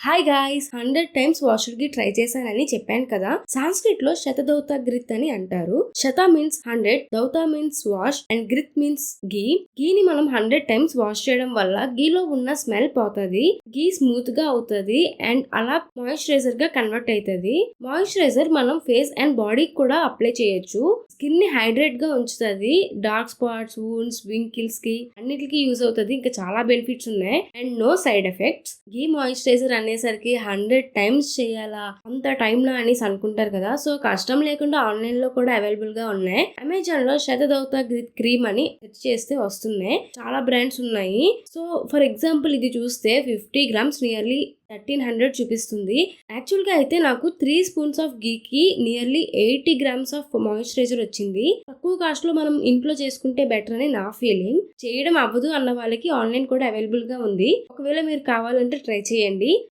Hi guys, 100 times washer కి try చేశానని చెప్పాను కదా. సాంస్క్రిట్ లో శతదౌత గ్రిత్ అని అంటారు. శత మీన్స్ 100, దౌత మీన్స్ వాష్ అండ్ గ్రిత్ మీన్స్ గీ. గీని మనం 100 టైమ్స్ వాష్ చేయడం వల్ల గీలో ఉన్న స్మెల్ పోతుంది, గీ స్మూత్ గా అవుతుంది అండ్ అలా మాయిశ్చరైజర్ గా కన్వర్ట్ అవుతుంది. మాయిశ్చరైజర్ మనం ఫేస్ అండ్ బాడీ కూడా అప్లై చేయొచ్చు. స్కిన్ ని హైడ్రేట్ గా ఉంచుతుంది. డార్క్ స్పాట్స్, వూండ్స్, వింకిల్స్ కి అన్నిటికీ యూజ్ అవుతుంది. ఇంకా చాలా బెనిఫిట్స్ ఉన్నాయి and no side effects. Ghee moisturiser అనేసరికి 100 టైమ్స్ చేయాలా అంత టైంలో అనేసి అనుకుంటారు కదా. సో కష్టం లేకుండా ఆన్లైన్ లో కూడా అవైలబుల్ గా ఉన్నాయి. అమెజాన్ లో శతదౌత గ్రిత్ క్రీమ్ అని సెర్చ్ చేస్తే వస్తున్నాయి. చాలా బ్రాండ్స్ ఉన్నాయి. సో ఫర్ ఎగ్జాంపుల్ ఇది చూస్తే 50 grams నియర్లీ 1300 చూపిస్తుంది. యాక్చువల్ గా అయితే నాకు 3 స్పూన్స్ ఆఫ్ గీకి నియర్లీ 80 grams ఆఫ్ మాయిశ్చరైజర్ వచ్చింది. తక్కువ కాస్ట్ లో మనం ఇంట్లో చేసుకుంటే బెటర్ అని నా ఫీలింగ్. చేయడం అవ్వదు అన్న వాళ్ళకి ఆన్లైన్ కూడా అవైలబుల్ గా ఉంది. ఒకవేళ మీరు కావాలంటే ట్రై చేయండి.